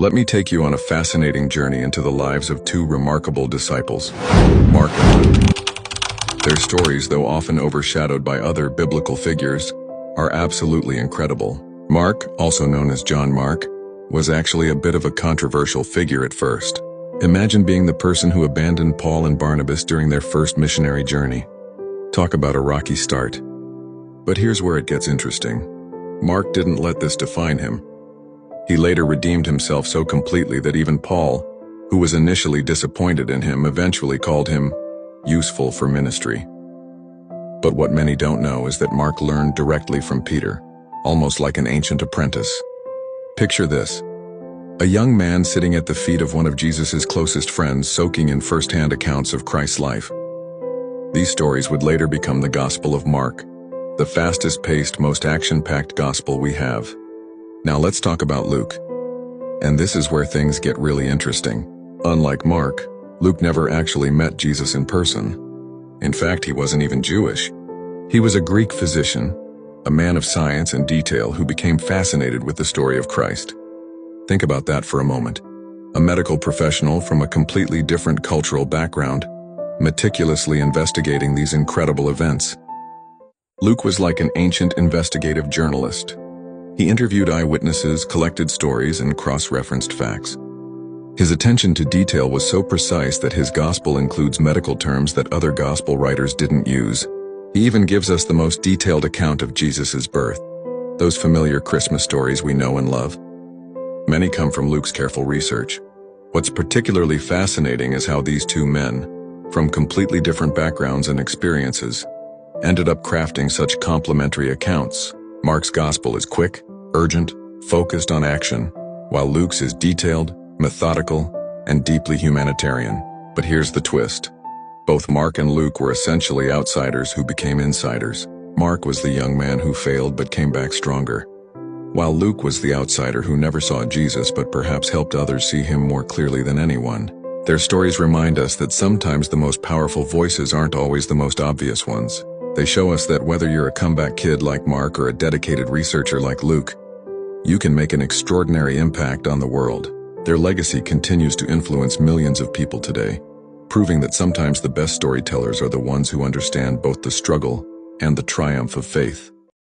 Let me take you on a fascinating journey into the lives of two remarkable disciples, Mark and Luke. Their stories, though often overshadowed by other biblical figures, are absolutely incredible. Mark, also known as John Mark, was actually a bit of a controversial figure at first. Imagine being the person who abandoned Paul and Barnabas during their first missionary journey. Talk about a rocky start. But here's where it gets interesting. Mark didn't let this define him. He later redeemed himself so completely that even Paul, who was initially disappointed in him, eventually called him useful for ministry. But what many don't know is that Mark learned directly from Peter, almost like an ancient apprentice. Picture this: a young man sitting at the feet of one of Jesus' closest friends, soaking in first-hand accounts of Christ's life. These stories would later become the Gospel of Mark, the fastest-paced, most action-packed gospel we have. Now let's talk about Luke. And this is where things get really interesting. Unlike Mark, Luke never actually met Jesus in person. In fact, he wasn't even Jewish. He was a Greek physician, a man of science and detail who became fascinated with the story of Christ. Think about that for a moment. A medical professional from a completely different cultural background, meticulously investigating these incredible events. Luke was like an ancient investigative journalist. He interviewed eyewitnesses, collected stories, and cross-referenced facts. His attention to detail was so precise that his gospel includes medical terms that other gospel writers didn't use. He even gives us the most detailed account of Jesus' birth, those familiar Christmas stories we know and love. Many come from Luke's careful research. What's particularly fascinating is how these two men, from completely different backgrounds and experiences, ended up crafting such complementary accounts. Mark's gospel is quick, urgent, focused on action, while Luke's is detailed, methodical, and deeply humanitarian. But here's the twist. Both Mark and Luke were essentially outsiders who became insiders. Mark was the young man who failed but came back stronger, while Luke was the outsider who never saw Jesus but perhaps helped others see him more clearly than anyone. Their stories remind us that sometimes the most powerful voices aren't always the most obvious ones. They show us that whether you're a comeback kid like Mark or a dedicated researcher like Luke, you can make an extraordinary impact on the world. Their legacy continues to influence millions of people today, proving that sometimes the best storytellers are the ones who understand both the struggle and the triumph of faith.